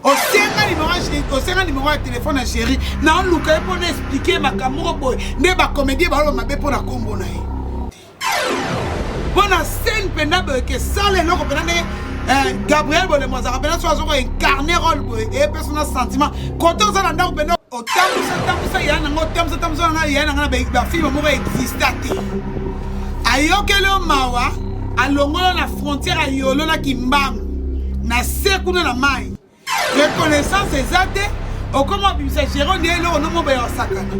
osenga numéro ya téléphone ya chéri na oluka ye mpona explike makamoko boye nde bacomédie baloba mabe mpona kombo na ye mpona scène mpenda boye ke sala eloko mpena ndenge Gabriel Bolembo azaka mpena so azoko incarne role boye epesa na sentiment kote oza na ndako mpena otambusa ya nanga otambusa nanga ya nanga na bafilme moko exista te ayokeli yo mawa alongola na frontière ayolo na kimbangu na se kuna na mai reconnaissance eza te okoma obimisa géro nde eloko nomo boye osakana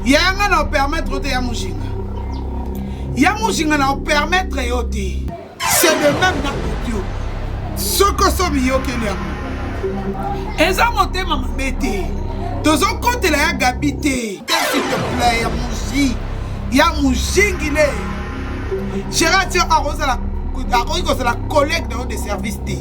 yanga na opermettre te ya mujinga na opermettre yo te c'est de même na audio soko sobi yokeli yango eza motema mabe te tozokotela ya Gabi te s'il te plaît ya mujingile Gérard akoki kozala collègue na yo de service te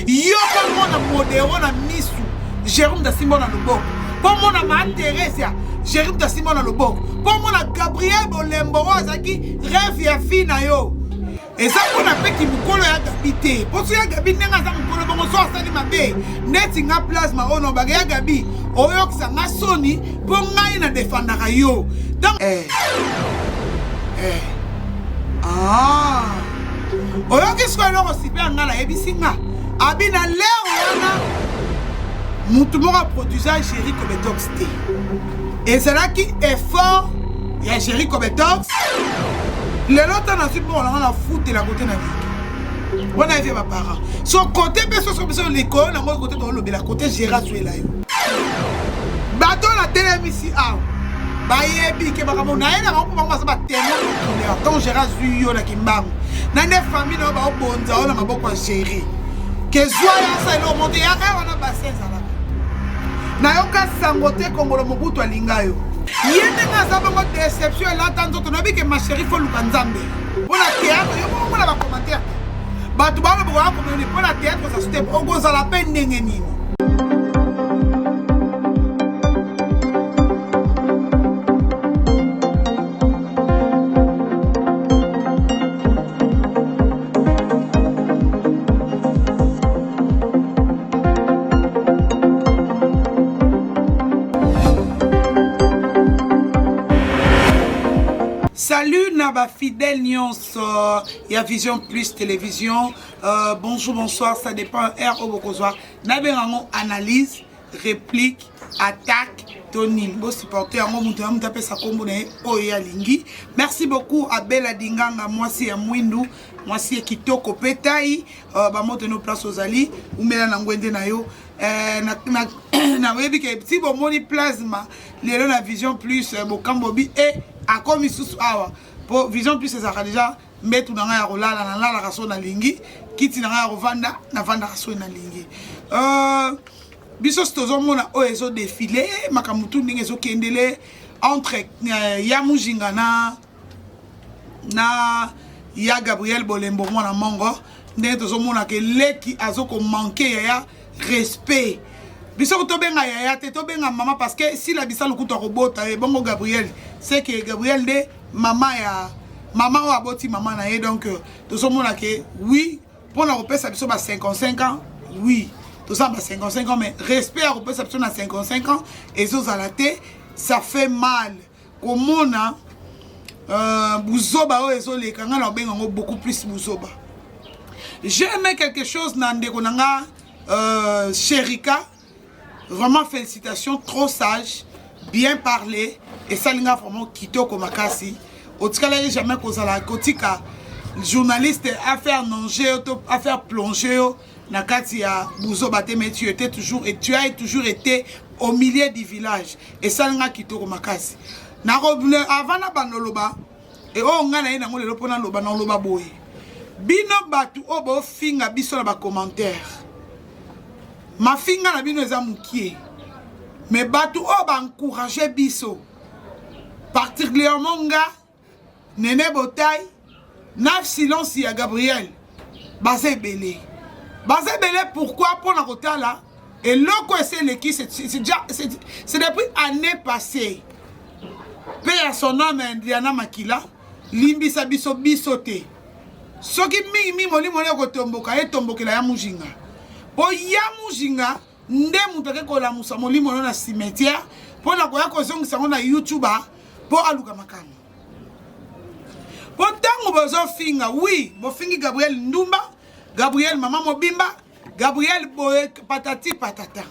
yo mpo mona modero na misu Jérôme Dasimbo na loboko mpo mona materese ya Jérôme Dasimbo na loboko mpo mona Gabriel Bolembo oyo azalaki rêve ya fille na yo eza mpona peki mokolo ya Gabi te mpo so ya Gabi ndenge aza mokolo bongo so asali mabe neti nga plasma oyo nobaka ya Gabi oyokisa nga soni mpo ngai na defandaka yo donc oyoki siko eloko sipe ya nga nayebisi nga abi na lere wana mutu moko aproduisa Géry Cobetox te ezalaki effort ya Géry Cobetox lelo ta na supe olanga na futela kote na liki wana efe baparent so kote mpe soso biso likolo nango kote toolobela kote Géry azuela yo bato na telemisi awa bayebi ke makambo na ye na bango mpo bango baza batemo kokilea ntango Géry azwi yo na kimbangu na nde famille na yo baobonza oyo na maboko ya Géry ke zwa yasa eloko moto ya e wana basi ezalaka nayoka sango te kongolo mobutu alinga yo ye ndenge aza bango déception elata nzoto nayebi ke masheri fo luka nzambe mpona théâtre yo mona bacommentaire bato baloboko bakomoni mpona théâtre ozasu te okozala mpe ndenge nini. Salut Naba fidèle nyonso, il y a Vision Plus Télévision. Bonjour, bonsoir, ça dépend. R au Bokozoir. Naberango analyse, réplique, attaque, tonil. Bon supporter, merci beaucoup à Bella Dinganga, moi c'est à Mwindu, moi c'est Kitoko Petai, bamote nos places aux Ali, ou mela nangwende na yo. Na webi ke petit bon moni plasma, les na Vision Plus, Bokambobi et à comme ils sont pour Vision Plus c'est ça déjà mettre dans la rola la rason na lingi kiti na rovanda na vanda rason na lingi biso stozo mona o ezo défilé makamutu ndenge ezo kendele entre ya mujinga na ya Gabriel Bolembo mona mongo ndenge tozo mona ke leki azo ko manquer ya respect biso to benga ya te to benga maman parce que si la bisa lukuto robota e bongo Gabriel c'est que Gabriel de maman ou aboti maman na ye donc tout ce monde que oui pour la repère ça biso ba 55 ans oui tout ça ba 55 ans mais respect à repère ça biso na 55 ans et zo zalaté ça fait mal comme on a buzoba o ezo le kanga na benga beaucoup plus buzoba. J'ai aimé quelque chose na ndeko nanga Chérika. Vraiment félicitations, trop sage, bien parlé. Et ça, il a vraiment quitté au Makasi. Au tout cas, il n'y a jamais causé la kotika. Journaliste, à faire nager, à faire plonger. Nakati a Bouzo Baté, mais tu étais toujours et tu as toujours été au milieu du village. Et ça, il a quitté au Makasi. Avant na banoloba, et on a na ngole lopona loba na loba boy. Bino batu obo finga biso na ba commentaire. Ma finga na bino eza mukie. Mais batu o ba encourager biso. Particulièrement nga Nene Botay, Naf silence ya Gabriel. Basé belé. Basé belé pourquoi pour la côté là et loko c'est l'équipe c'est depuis année passée. Paix à son nom Diana Makila, limbisa biso bisoté. Soki mi moli ko tomboka e tombokela ya mujinga. Po ya mujinga nde mutu akekolamusa molimo na cimetière mpo na koya kozongisa yango na YouTuber mpo aluka makambo. Po ntango bozofinga, oui, bofingi Gabriel Ndumba, Gabriel Mama Mobimba, Gabriel Boye patati patata.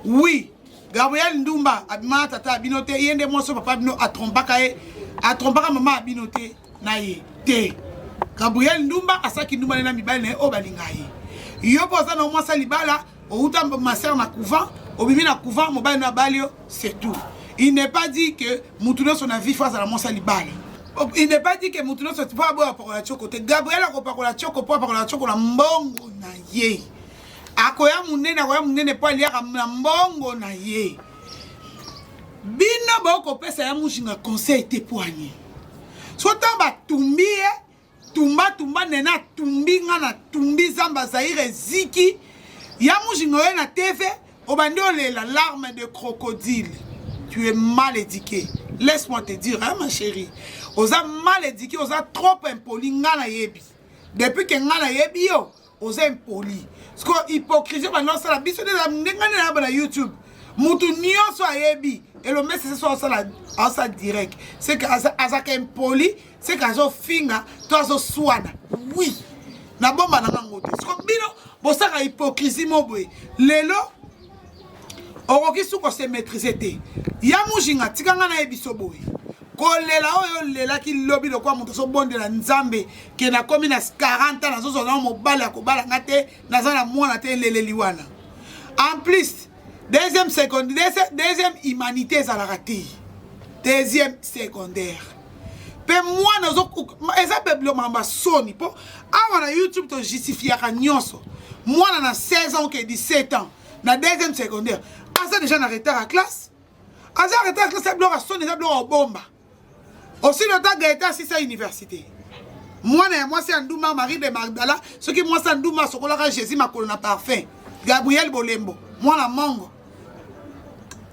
Oui, Gabriel Ndumba abima tata abinote yende moso papa bino atrompaka mama abinote na ye te. Gabriel Ndumba asaki Ndumba na mibali na o balinga ye. Yo poza na mwasa libala outa ma sœur na couvent, obimi na couvent mobali na balio, c'est tout. Il n'est pas dit que mutuno son avis face à la mwasa libala. Il n'est pas dit que mutuno so pas boire pour la choko te. Gabriel a ko la choko pour la choko la mbongo na ye. Akoya munene pa lia na mbongo na ye. Bino ba ko pesa ya mushinga conseil te poigné. Sotan ba tumbi tumba nena tumbi ngana tumbi zamba zaire ziki ya mushinga na TV obandi la larme de crocodile. Tu es mal éduqué. Laisse-moi te dire, hein, ma chérie. Osa mal éduqué, osa trop impoli ngana yebi. Depuis que ngana yebi yo, osa impoli. Parce que hypocrisie maintenant ça la biso de la ngana na YouTube. Mutu nyonso ayebi et le message soit ça direct. C'est que azaka impoli, c'est que azo finga, toi azo swana. Oui. Na bomba na ngote. Parce que bino bosaka hypocrisie moboy. Lelo okoki suko se maîtriser te. Ya mujinga tikanga na yebiso boy. Kolela oyo lela ki lobi lokwa mutu so bonde la nzambe ke na komi na 40 ans nazo zona mobala ya kobala ngate naza na mwana te lele liwana. En plus, deuxième humanité za la raté. Deuxième secondaire. Pe moi nazo eza beblo mamba soni po awa na YouTube to justifier ka nyonso. Moi na 16 ans que 17 ans na deuxième secondaire. Asa déjà na retard à classe. Asa retard à classe ça bloque sonne ça bloque bomba. Aussi le temps Gaëtan si ça université. Moi c'est Ndouma Marie de Magdala, ce qui moi c'est Ndouma sokola Jésus ma colonna parfait. Gabriel Bolembo, moi la mongo.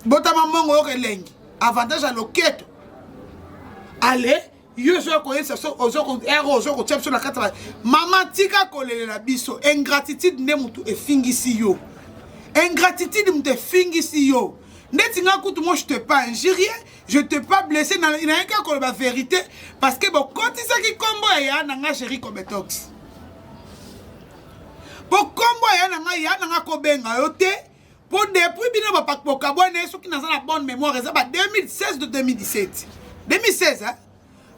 Botama mongo okelengi. Avantage à loquette. Allez, yo so ko yesa so ozoko ero ozoko tshep sur la 4. Maman tika kolela biso ingratitude ne mutu e fingisi yo. Ingratitude mutu e fingisi yo. Netinga kutu moi je te pas injurié, je te pas blessé dans il y a un cas qu'on la vérité parce que bon quand ça qui combo ya nanga chéri comme tox. Pour combo ya nanga ko benga yo te pour depuis bino ba pakpoka bone so qui na la bonne mémoire ça ba 2016 de 2017. 2016 hein.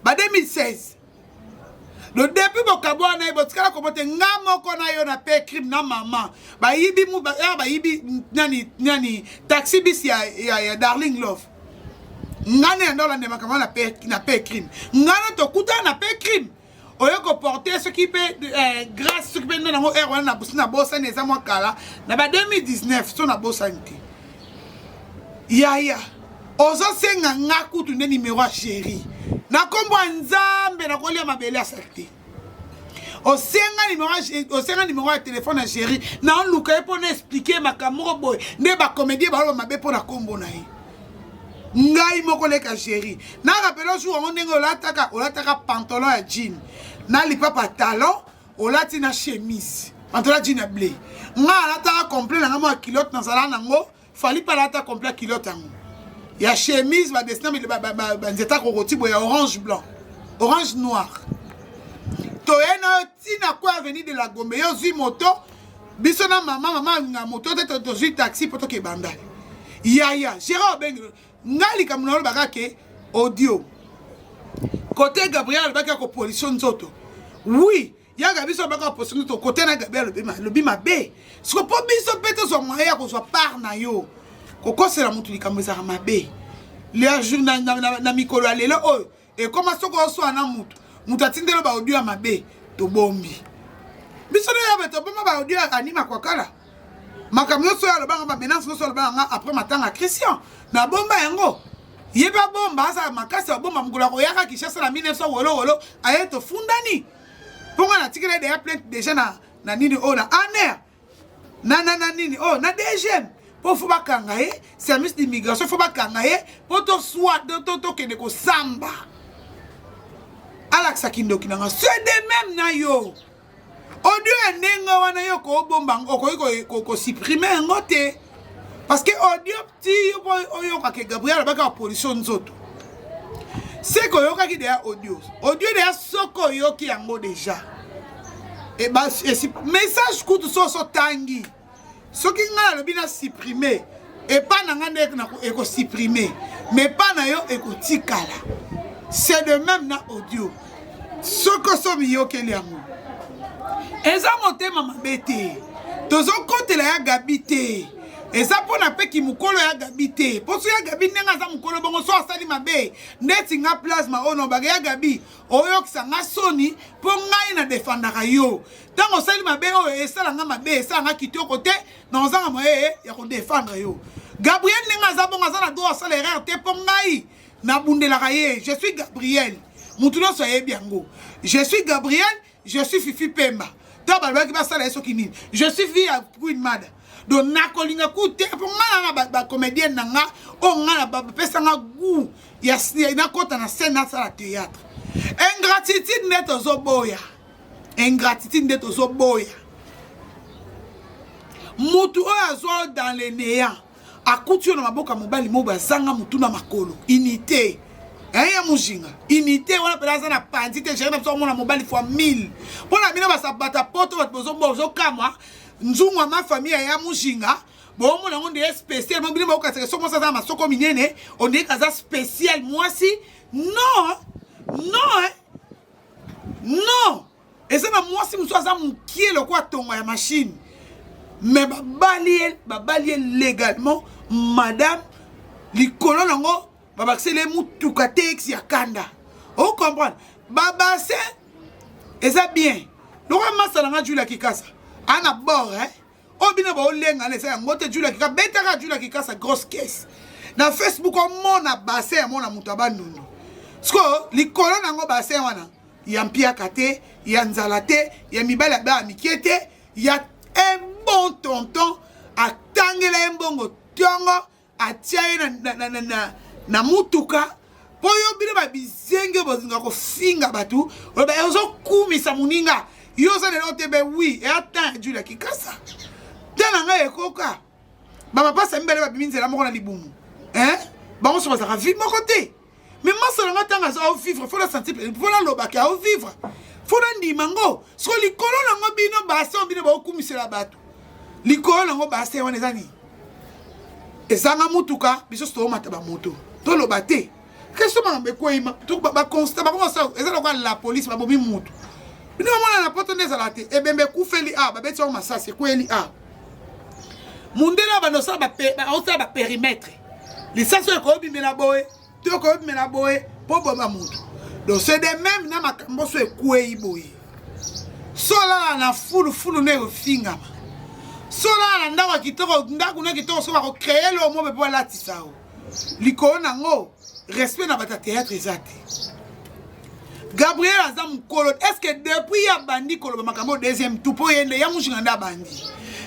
Ba 2016. Le début bokabwa na botkala ko bote ngamo ko na yo na pe crime na maman ba yibi mu ba yibi nani taxi bis ya Darling Love ngane ndola ne makama na pe crime ngana to kuta na pe crime oyo ko porter ce qui peut grâce ce qui peut na ngo erwana na busina bossa neza mwa kala na ba 2019 so na bossa nti ya ozo senga ngakutu ne numéro a chéri na kombo nzambe na kolia mabele asakte osenga numéro ya téléphone à chéri na luka pour expliquer makamoko boy ne ba comédie ba mabe pour na kombo na ye ngai moko leka chéri na rappelo jour on ndenge olataka pantalon ya jean na lipapa talon olati na chemise pantalon jean ya blé nga alata complet na ngamo kilote na sala nango fali pa lata complet kilote ngo ya chemise ba destin ba nzeta kokoti boya orange blanc orange noir toyena tina kwa avenue de la Gombe yo zui moto biso na mama nga moto te to zui taxi poto ke banda ya Gérard Beng ngali kamno baka ke audio côté Gabriel baka ko polition nzoto oui ya biso baka polition nzoto côté na Gabriel le bima be siko po biso peto so moya ko so par na yo kokosela mutu likamweza mabe le jour na mikolo alelo oyo e koma soko so ana mutu atindelo ba audio mabe to bombi biso le ya to bomba ba audio anima kwa kala makamyo so ya lobanga ba menace so lobanga après matanga Christian na bomba yango yeba bomba sa makasi ya bomba mugula ko yaka Kishasa na 1900 wolo ayeto fundani ponga na tikele de plainte déjà na nini o na aner na nini o na DGM pour faut pas kangaye service d'immigration faut pas kangaye pour to soit to kene ko samba Alex Akindoki nanga c'est de même na yo audio enenga wana yo ko bomba ko supprimer ngote parce que audio ti oyoka ke Gabriel baka position nzoto c'est que yoka ki déjà audio déjà soko yoki yango déjà et bah message kutu so tangi soki nga lobi na supprimer et pas na nga nek na eko supprimer mais pas na yo eko tikala c'est de même na audio soko so biyoki yango eza motema mabete tozo kotela ya Gabi te eza pona pe ki mukolo ya Gabi te poso ya Gabi nenga za mukolo bongo so asali mabe neti nga plasma ono baga ya Gabi oyokisa nga soni po ngai na defendaka yo tango sali mabe oyo esala nga mabe esala nga kitoko te na ozanga moye ya ko défendre yo Gabriel nenga za bongo za na droit asala erreur te po ngai na bundelaka ye je suis Gabriel mutu no so yebi yango je suis Gabriel je suis Fifi Pemba je suis fille à Queen Mada. Donc, nakolinga koute pour nga comédienne nanga o nga ba pesa nga goût ya na kota na scène na sala théâtre. Ingratitude net ozoboya. Ingratitude net ozoboya. Mutu oyo azo dans le néant. Akuti na maboka mobali mo bazanga mutu na makolo. Unité. Ya mujinga unité wana pelaza na pandite géré na mona mobile fois 1000 pona bino basabata poto bat bozo kamwa nzungwa ma famille ya mujinga bon mona ngonde spécial mo bino ba okateka soko ça ma soko minene on dit kaza spécial moi si non et ça na moi si muso za mukie le kwa tonga ya machine mais babali légalement madame likolo nango Baba c'est les mutuka texi ya kanda. On comprend. Baba c'est et ça bien. Le roi masalanga Julia Kikasa. Ana bord hein. Obina ba olenga ne ça ngote Julia Kikasa betaka Julia Kikasa grosse caisse. Na Facebook on mona bassin mona mutaba nundu. Sko likolo nango bassin wana. Ya mpia kate, ya nzalate, ya mibala ba mikiete, ya un bon tonton a tangela mbongo tiongo a tiaye na mutuka po yo bile ba bizenge bozinga ko finga batu o ba yozo kumisa muninga yoza ne otebe oui et attends Julia Kikasa tana nga ekoka ba papa sembele ba biminzela moko na libumu ba on se passe à vivre mon côté mais moi ça nga tanga za vivre faut la sentir faut la lobaka au vivre faut la ndimango so likolo nango bino ba so bino ba okumisela batu likolo nango ba se wana ezani ezanga mutuka biso sto mata ba moto to lobate qu'est-ce que mbe koima to ba constat ba comment ça ezala kwa la police ba bobi mutu bino mona na poto nezalate ebembe kufeli ba beti o masasi kweli mundela ba no sa ba périmètre lisanso ko bimela boye to ko bimela boye po bomba mutu donc c'est de même na makambo so ekwei boye sola na fulu ne ofingama sola na ndawa kitoko ndaku na kitoko so ba ko créer le mo be po la tisao likolo nango respect na bata théâtre ezate Gabriel azam kolo est-ce que depuis ya bandi kolo makambo deuxième tout po yende ya mushinga nda bandi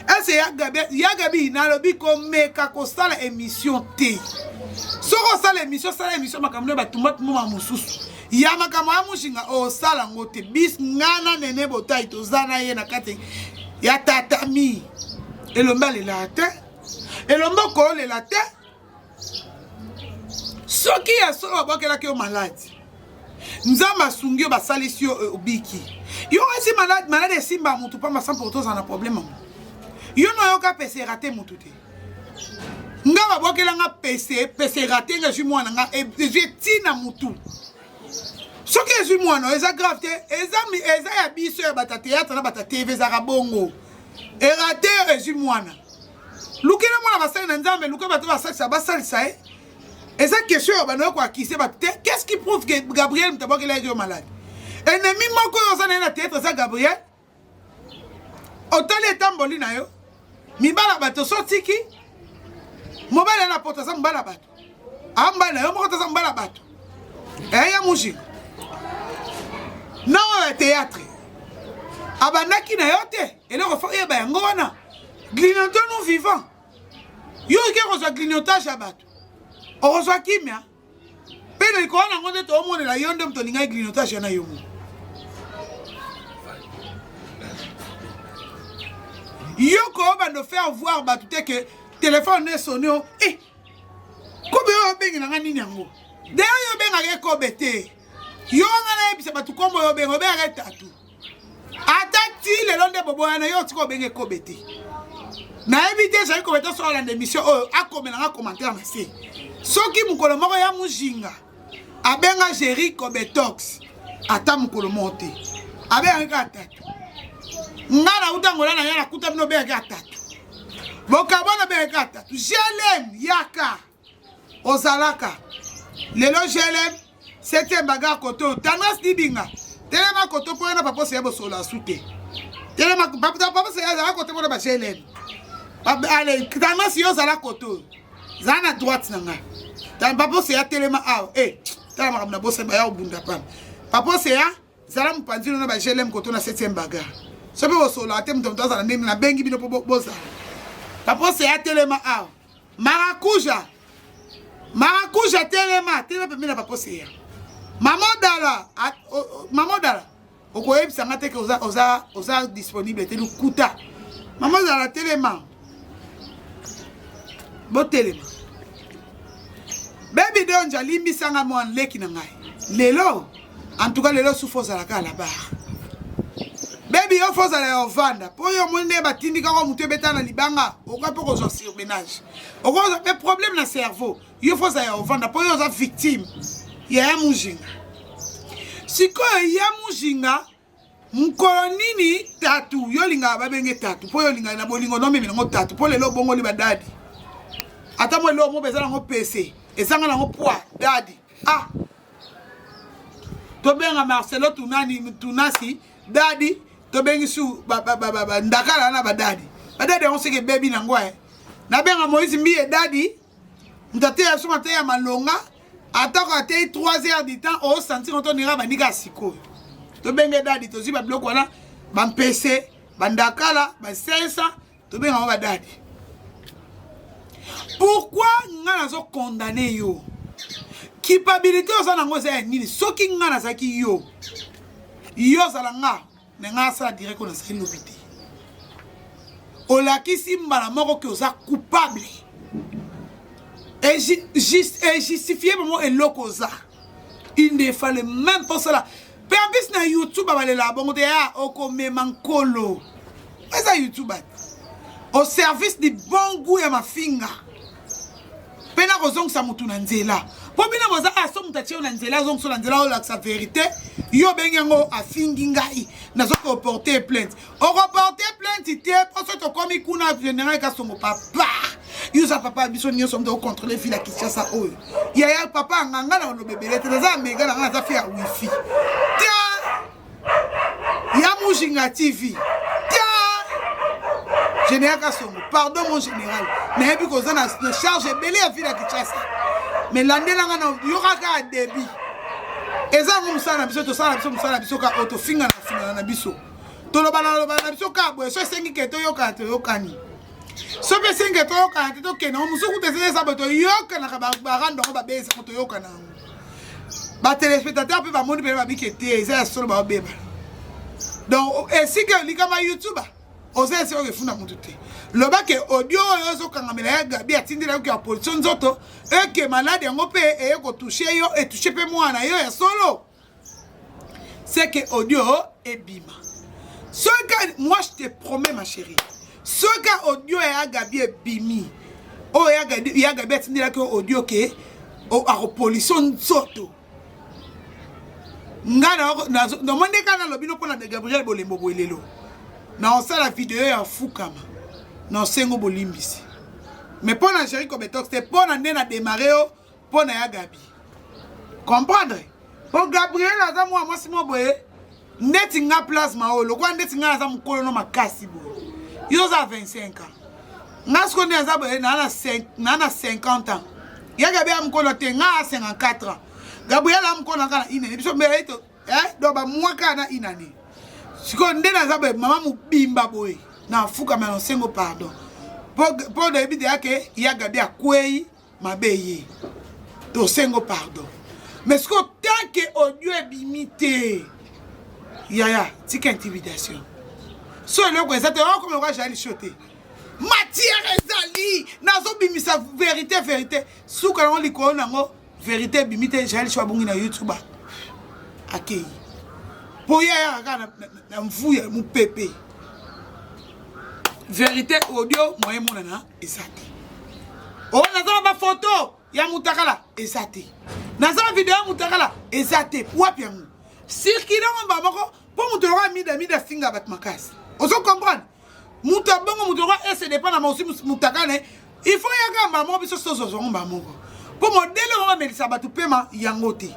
est-ce ya Gabi na lobi ko meka ko sala émission te soko sala émission makambo ba tumba moma mususu ya makambo ya mushinga o sala ngote bis ngana nene botai to zana ye na kate ya tatami elomba le latin elomba ko le latin soki ya solo bakela ke malade nzamba sungio ba salisio obiki yo asi malade simba mutu pa ma 100% za na problème yo no yoka pese raté mutu te nga bakela nga pese raté nga ju mwana nga je tina mutu soki ezu mwana eza grave te eza ya biso ya bata théâtre na bata TV za rabongo e raté ezu mwana lukela mwana basali na nzambe luka bato basalisa et ça question qu'est-ce qui prouve que Gabriel est malade? Ennemi moko yozana na théâtre ça Gabriel. Autant les tamboli na yo. Mibala bato sotiki. Mobala na porte ça mbala bato. Amba na yo moko ça mbala bato. Ya muji. Na au théâtre. Abanaki na yote. Et le refait ya ba yango wana. Grignotant nous vivants. Yo ke reçoit grignotage à bato. On reçoit kimia. Pele ko na ngonde to omone la yonde mto linga grignotage na yomu. Yoko va nous faire voir batute que téléphone ne sonné eh kobe yo bengi na ngani nyango de yo benga ke kobe te yo ngana ebisa batu kombo yo bengo be tatu atati le londe bobo na yo tiko benga kobe te na ebite ça ko beta sur la émission a komela nga commentaire na se soki mukolo moko ya mujinga abenga Jerry Kobetox ata mukolo mote abenga ka tatu ngana utangola na yana kuta bino benga ka tatu bokabona benga ka tatu jelem yaka ozalaka lelo jelem c'était bagarre koto tanas dibinga telema koto po na papa seyabo sola sute telema papa seyabo koto po na ba jelem allez tanas yo zala koto zana droite nanga tan papa seya telema aw tala makamna bosse ba ya obunda pam papa seya zala mpanzino na ba jelem koto na 7e bagarre sobe bo sola atem tom tozala ndemi na bengi bino po boza papa seya telema aw marakuja telema pemina papa seya Maman Dala okoyebisa ngate ke oza disponible te lukuta Maman Dala telema bo telema baby de onja limbisa nga mo leki na ngai lelo en tout cas lelo souffo za la kala ba baby yo foza la ovanda po yo monde batindi ka ko mutu betana libanga okapo ko zo surmenage okoza pe problème na cerveau yo foza ya ovanda po yo za victime ya mujinga siko ya mujinga mukolo nini tatu yo linga babenge tatu po yo linga na bolingo no memi ngo tatu po lelo bongo li badadi ata mo lo mo bezala ngo PC ezanga na ngo poa dadi to benga Marcelo tunasi dadi to bengi su ndakala na badadi on seke baby na ngwa na benga Moïse Mbiye dadi mtate ya suma te ya malonga atako ate 3 heures du temps au sentir on ira banika siko to benge dadi to ziba bloko wana ban PC bandakala ba 500 to benga ba dadi pourquoi ngana zo condamner yo culpabilité osana ngo za nini soki ngana zaki yo zala nga sa direct ko na sa lobité olakisi mbala moko ke oza coupable et justifier moment eloko za il ne fallait même pas cela pe en plus na YouTube abalela bongo te ya okomema nkolo eza YouTube au service du bon goût ya mafinga pena kozongisa mutu na nzela po bina boza aso mutache na nzela zongso na nzela ola sa vérité yo benyango afingi ngai nazoko porter plainte o reporter plainte te parce to komi kuna général ka songo papa yo za papa biso nyo somdo contrôler fila Kinshasa oyo ya papa nganga na lo bebele te za mega na za fi ya wifi ya mujinga TV Général Kassongo, pardon mon général. Mais puis qu'on a une charge belé à fila Kinshasa. Mais l'année là on y aura qu'un débit. Et ça comme ça na biso to ça na biso ka auto finga na biso. To lo bala na biso ka bo so sengi ke to yoka to yokani. So be sengi to yoka to ke no musuku te se sa to yoka na ba rando ba be sa to yoka na. Ba téléspectateur peut ba moni pe ba bikete ça solo ba beba. Donc et si que li kama YouTuber oza ese okefunda mutu te loba ke audio oyo ozokangamela ya Gabi atindela yo ke apolition nzoto eke malade yango mpe eye kotouche yo etouche mpe mwana yo ya solo c'est que audio ebima soka moi je te promets ma chérie soka audio ya Gabi ebimi o ya Gabi atindela ke audio ke apolition nzoto ngana no monde kana lobino pona de Gabriel Bolembo boelelo na on la vidéo ya fukama na sengo bolimbisi mais pour na Jerry Kobetox c'est pour na ndena démarrer pour na ya Gabi comprendre pour Gabriel aza moi simo boye ndeti nga place maolo kwa ndeti nga aza mukolo no makasi bo yo za 25 ans ngasko ne aza boye na 50 ans ya Gabi amukolo te nga 54 ans Gabriel amukolo kana inani biso mbele to do ba mwaka na inani siko ndena zabe mama mubimba boy na fuka ma sengo pardon po de bide yake ya Gabi akwei mabeye to sengo pardon mais siko tant que audio ebimité ya tika intimidation so le ko ezate o comme quoi j'allais choter matière ezali nazo bimisa vérité suka nango likolo nango vérité bimite Jaël Choua bongi na YouTube akei po ya kaka na mvuya mu pepe vérité audio moyen monana ezati o nazo ba photo ya mutakala ezati nazo vidéo ya mutakala ezati wapi yango circuler ngamba moko po mutoroka mida singa bat makasi ozo comprendre muta bongo mutoroka ese dépend na mosi mutakane il faut ya ngamba mo biso soso ngamba moko po modèle on va melisa batu pema yango te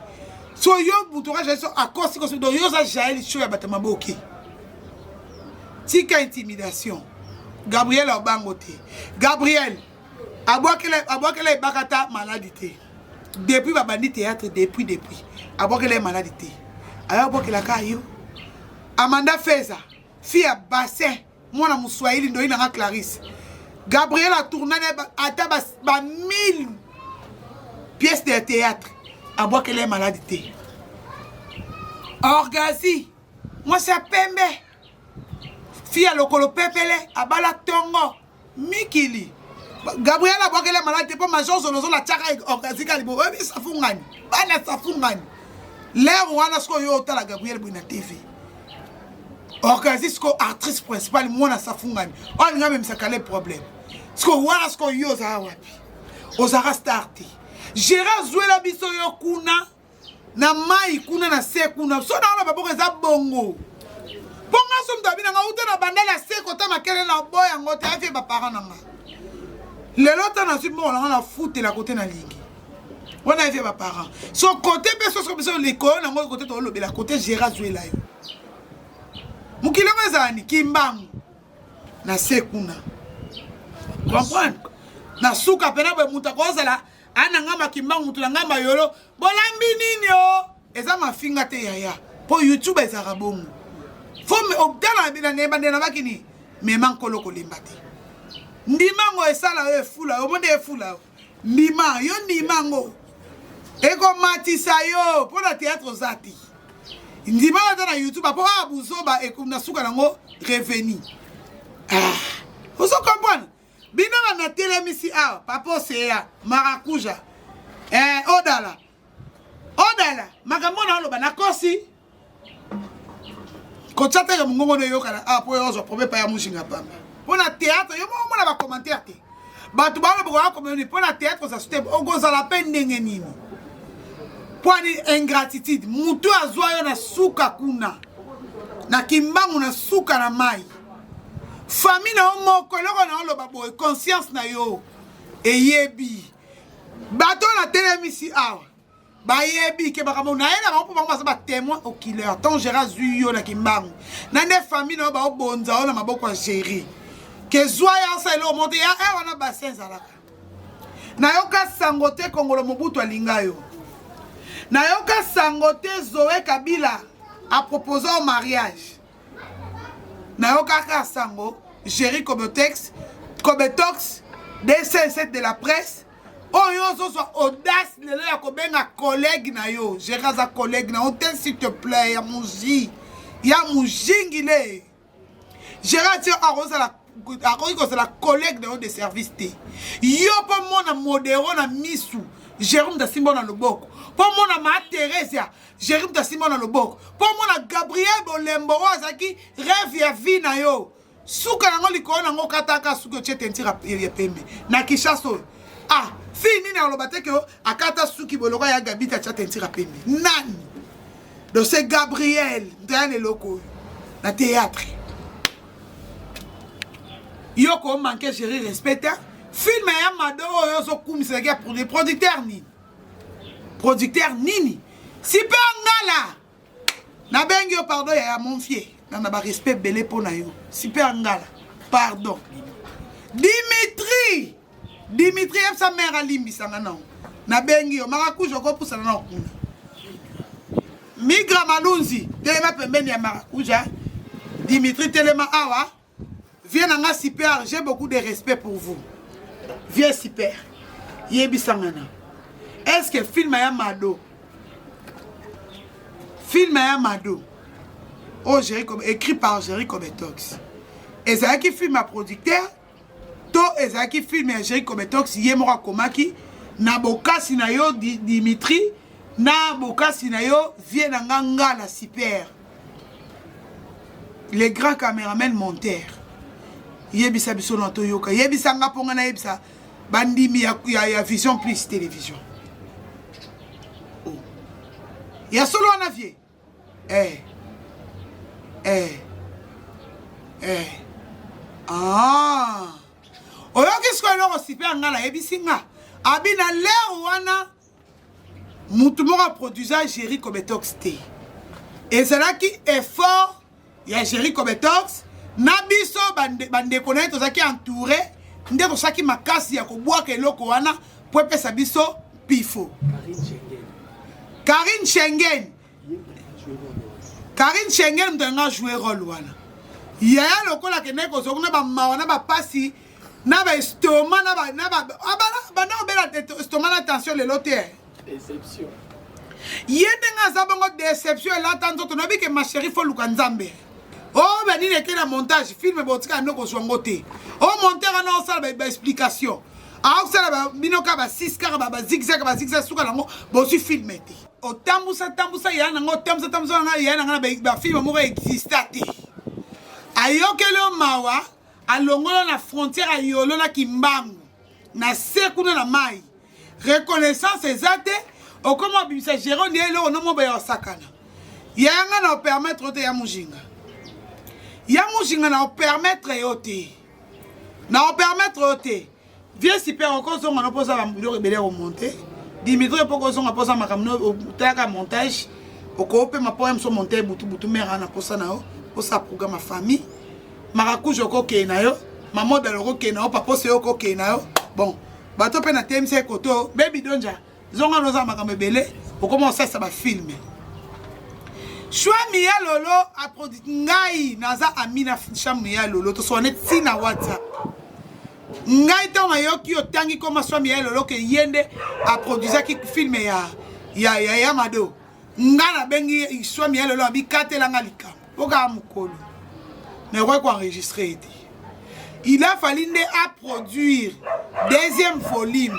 so yo mutoroka jeso akosi ko do yo za Jaël Choua bat maboki tika intimidation Gabriel Obangote Gabriel Abouakele Bakata maladie depuis babandi théâtre depuis Abouakele maladie Abouakele kayo Amanda Feza fille à bassin mwana muswahili ndo ina Clarisse Gabriel a tourné ata ba 1000 pièces de théâtre Abouakele maladie Orgazi moi c'est pembe fille à lokolo pepele abala tongo mikili Gabriel Abouakele malade pour major solozo la tchaka okazika libo ebi safungani bana safungani lero wana sko yo tala Gabriel Bwina TV okazisko actrice principale mona safungani on nga même ça calé problème sko wana sko yo za wapi ozara starti Gérard Zouela biso yo kuna na mai kuna na se kuna so na ona baboko za bongo bonga som tabina nga utana bandala se kota makele na boya ngote afie ba parents nanga lelo tana si bon on a foutu la côté na lingi on a vu mes parents son côté personne comme ça l'école na ngoko côté to lobe la côté Gérard Zouela yo mukile mazani kimbangu na sekuna comprendre na suka pena be muta kozala ana ngamba kimbangu mutu ngamba yolo bolambi nini o eza mafinga te yaya po YouTube ezaka bongo fo me obdala bina neba ndena bakini mema nkolo kolemba te ndimango esala yo efula yo monde efula ndima yo ndimango eko matisa yo pour la théâtre zati ndima na YouTube po abuzoba ekuna suka nango revenu vous comprenez bina na telemisi a papa seya marakuja odala makambo na loba na kosi ko chata ya mungongo ne yokala po yo zo problème pa ya mushinga pamba pour la théâtre yo mo na ba commentaire te batu ba lo ba community pour la théâtre ça c'était ogoza la peine ndenge nini pour ni ingratitude mutu azwa yo na suka kuna na kimbangu na suka na mai famille na moko loko na lo ba boy conscience na yo eyebi bato na telemisi awa ba yebi ke bakamo na ena ba po ba témoin au killer tant Gérard Zuyo na kimbangu na ne famille na ba obonza ona maboko ya gérer que zoya ça le monter ya wana bassin zalaka na yoka sangote kongolo mobutu alinga yo na yoka sangote Zoé Kabila a proposé au mariage na yoka ka sango Jerry Kobetox DC7 de la presse oh yo zo audace lelo ya kobenga collègue na yo Gérard za collègue na hôtel s'il te plaît ya muji ya mujingile Gérard tio arrosa la c'est la collègue de service te yo po mona modéro na misu Jérôme da Simba na loboko po mona ma Thérèse Jérôme da Simba na loboko po mona Gabriel Bolembo azaki rêve ya vie na yo suka nango likolo nango kataka suka chete ntira ya pembe na Kishaso fini na lobate ke akata suki boloko ya Gabita chete ntira pembe nani donc c'est Gabriel ndane loko na théâtre yoko manqué gérer respect film ya mado yo zo kumisa ya pour les producteurs nini super ngala na bengi yo pardon ya mon fier na ba respect belé pona yo super ngala pardon Dimitri sa mère alimbi sanga na bengi yo marakujo ko pusana na kuna migra malunzi telema pembeni ya marakuja Dimitri telema awa viens nanga super, j'ai beaucoup de respect pour vous. Viens super. Yebi sangana. Est-ce que film ya mado? Film ya mado. Oh, écrit par Jerry Kobetox. Et c'est qui film à producteur to ezaki film ya Jerry Kobetox ye moko akomaki na bokasi na yo Dimitri na bokasi na yo vie na ngala super les grands caméramans monteurs yebisa biso na to yoka yebisa nga ponga na yebisa bandimi ya Vision Plus télévision oh ya solo na vie oyo kisko eloko super nga na yebisi nga abi na l'air wana mutu moko produisa Jerry Kobetox te ezalaki effort ya Jerry Kobetox na biso bandeko na ye tozalaki entouré nde tosaki makasi ya kobwaka eloko wana po epesa biso pifo. Karine Schengen mutu alinga jouer rôle wana yaya lokola kende kozonga na bamawa na bapasi na baestoma na banda kobela estoma na tension lelo te déception ye ndenge aza bongo déception elata nzoto nayebi ke ma chérie fo luka nzambe o benini eke na montage film botika nde kozwango te o monteur ana osala baexplication aosala bino kaka ba6 kaka bazigzag suka nango bozwi filme te otambusa ya nango otambusa nanga ya nanga na bafilme moko exista te ayokeli o mawa alongolo na frontière ayolo na kimbangu na se kuna na mai reconnaissance eza te okoma obimisa géro ndi eloko nomo boya osakana yanga na opermettre te ya mujinga na opermettre yo te vie super okozonga no posa bambiloko ebele remonte Dimitri poko zonga posa makamno otaka montage okopema po emso monter butu mera na posa na yo posa programme famille marakujo okokee na yo mamodalo okokee na yo papose yo okokee na yo bon bato pe na temse koto baby donja zonga noza makambo ebele okoma osasa bafilme Shwami ya lolo a produit ngai naza amina Shwami ya lolo to so net sina WhatsApp ngai tonga yoki otangi koma Shwami ya lolo ke yende a produisa ki filme ya Mado ngana bengi Shwami ya lolo abi katela ngalika oka mukolo ne roi ko enregistrer il a fallu à produire deuxième volume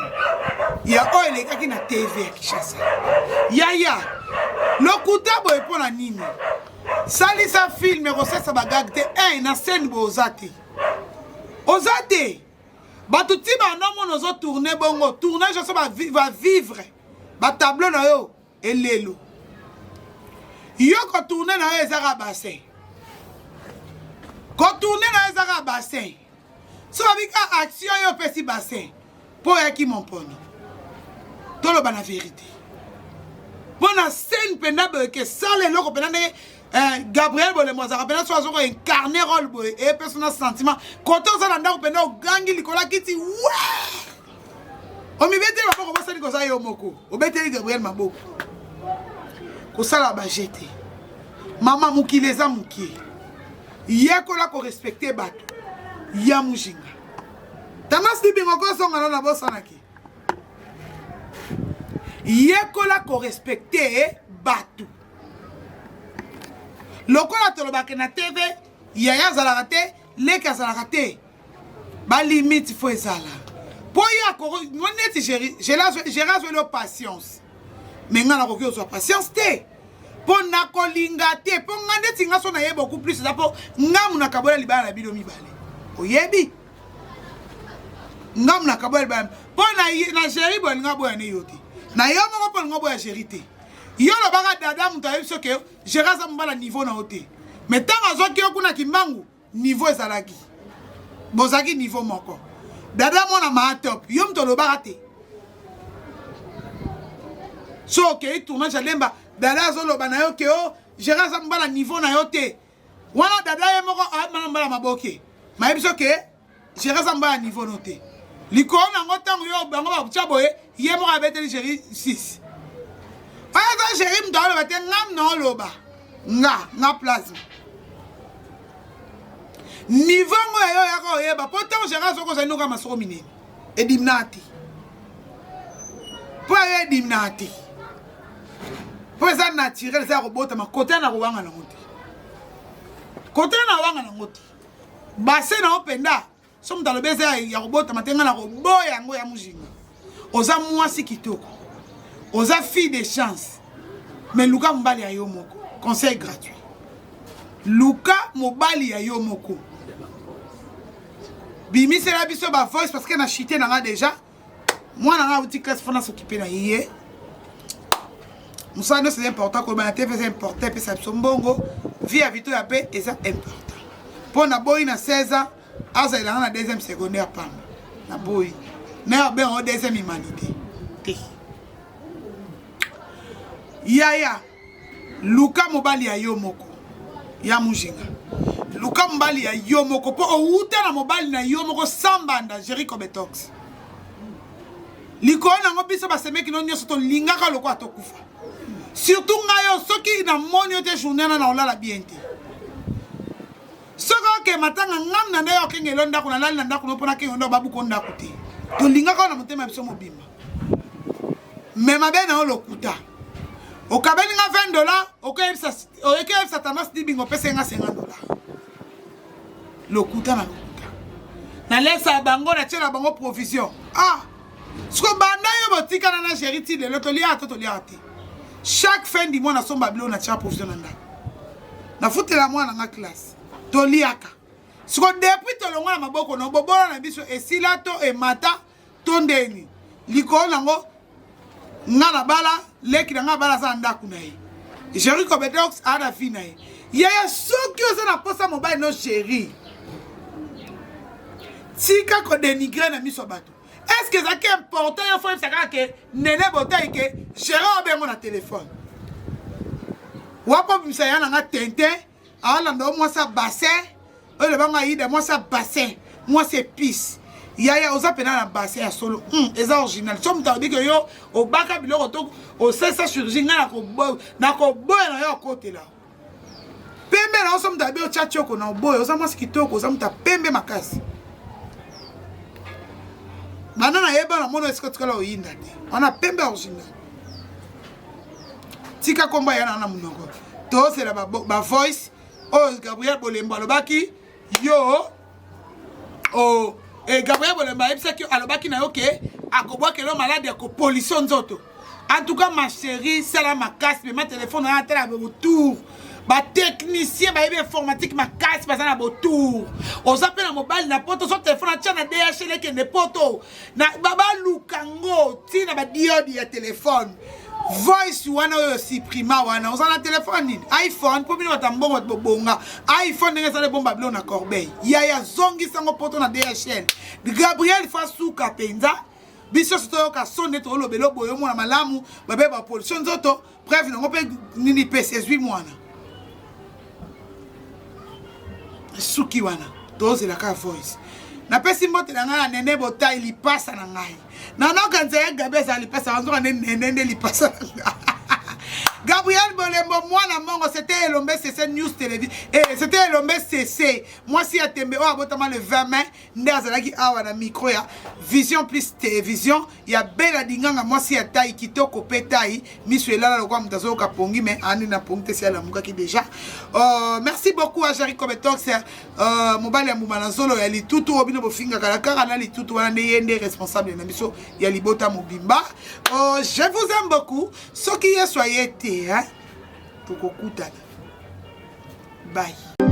ya oile kaki na TV ya Kinshasa ya lokuta boye pona nini salisa film recette bagag te na scène bozate ozate batuti ba nomo nozo tourner bongo tournage ça va vivre ba tableau na yo elelo yo ko tourner na yo ezaka bassin ko tourner na yo ezaka bassin so abika action yo pesi bassin po yaki mon pono tolo bana vérité bona scène penda que ça les loko penda Gabriel Bole Mozart penda so azoko incarner rôle boy et personnage sentiment quand on ça ndako penda gangi likola kiti ouais o mi bete ba ko sali ko sa yo moko o bete Gabriel maboko ko sala ba jeté mama mukileza muki yekola ko respecter bato ya mujinga tamas di bingo ko songa na bosanaki yekola ko respecter batu lokola tolobake na TV yaya zalaka te leka zalaka te ba limite fo ezala po ya ko neti j'ai la patience mais ngana ko so patience te po na kolinga te po ngande tinga so na ye beaucoup plus ça po ngamu na kabola libala bino mibale oyebi ngamu na kabola libala po na Jerry bo nga boya ne yoti na yo moko po nga boya Jerry te yo lo baka dada muta yeso ke Jerry za mbala niveau na ote mais tanga zo ki okuna kimbangu niveau ezalaki bozaki niveau moko dada mona ma top yo mto lo baka te so ke tournage lemba dada zo lo bana yo ke o Jerry za mbala niveau na yote wana dada ye moko a mbala maboke ma yebiso ke Jerry za mbala niveau note likona ngotango yo bango ba chaboye ye moko abeteli Jerry 6 aya Jerry mdalo bate ngam na loba nga plasma niveau ngo yo yako yeba pourtant Jerry zo ko za noka masoko minene edimnati po edimnati po ça naturel ça robota ma côté na wanga na ngoti côté na wanga na ngoti bassin na openda somme dans le baiser ya robota matenga na robo yango ya mujinga oza mwasi kitoko oza fille de chance mais luka mobali ya yo moko conseil gratuit luka mobali ya yo moko bimisela biso ba voice parce que na chité nanga déjà moi nanga outi classe fona s'occuper na yé Moussa c'est important que la TV c'est important puis ça mbongo vie à vito ya paix et ça important pour na boy na 16 ans aza il na deuxième secondaire pam na boy na ben en deuxième humanité yaya luka mobali ya yo moko ya mujinga luka mobali ya yo moko po outa na mobali na yo moko sambanda Jericho Betox likona ngo biso ba semeki no nyoso to lingaka loko atokufa surtout ngayo soki na moni ote journée na olala bien te soko ke matanga ngam na ndayo kengelo ndako na lali na ndako no pona kengo ndo babu ko ndako te to lingaka na motema biso mobimba mais mabe na olokuta okabeli nga $20 okayebisa tendance di bingo pese nga $50 lokuta na lokuta na lesa bango na tshela bango provision siko banda yo botika na chéri ti lelo to lia to lia te chaque fin du mois na somba bilo na tshela provision na ndako na futela mwana nga classe to liaka siko depuis to longa na maboko no bobola na biso esila to e mata to ndeni liko nango ngana bala leki nga bala za ndaku na ye Jericho Betox ada fina ye yaya soki oza na posa mobile no chéri tika ko dénigrer na miso bato est-ce que ça qui est important il faut ça que nene botai que Gérard bengo na téléphone wapo bisaya na nga tente ala ndo moi ça bassin le banga ide moi ça bassin moi c'est pisse yaya oza pena na bassin ya solo eza original somme ta dit que yo o baka biloko to o sesa chirurgie na ko boy na yo côté là pembe na somme ta bi o tchachoko na boy oza moi kitoko oza mta pembe makasi Maintenant, on a un mono escotkala au yinda. On a pembe original. Tika komba yana na munoko. To c'est la ba voice. Oh Gabriel Bolembo alobaki yo. Oh et Gabriel Bolembo ebisa ki alobaki na yo ke akobwa ke lo malade ko pollution nzoto. En tout cas ma chérie, c'est la ma casse mais ma téléphone na tela be retour. Ba technicien ba ebe informatique ma casse pas na botour on s'appelle na mobile na poto so téléphone na tchana DHL ke ne poto na baba lukango ti na ba diode ya téléphone voice wana yo supprima wana on na téléphone ni iPhone po bino batambongo bobonga iPhone ngesa le bomba blo na corbeille ya zongi sango poto na DHL Gabriel Fasuka penza biso soto ka sonne to lo belo boyo mona malamu babe ba pollution nzoto bref ngo pe nini PC8 mwana suki wana doze la ka voice na pesi mbote na nga nene bota ili pasa na ngai na nokanza ya gabeza ili pasa wanzo nene li pasa Gabriel Bolembo mwana mongo c'était Elombe CC News Télévision et c'était Elombe CC moi si a tembe o abotama le 20 mai ndazalaki awa na micro ya Vision Plus Télévision ya bela dinganga moi si atai kitoko petai misuela lokwa mutazo ka pongi mais ani na pongi te la muka ki déjà merci beaucoup à Jericho Betox mobile ya mumana zolo ya litutu obino bofinga kala kala na litutu wana ndeyende responsable na biso ya libota mobimba je vous aime beaucoup ce qui est soyez hein pour qu'on bye.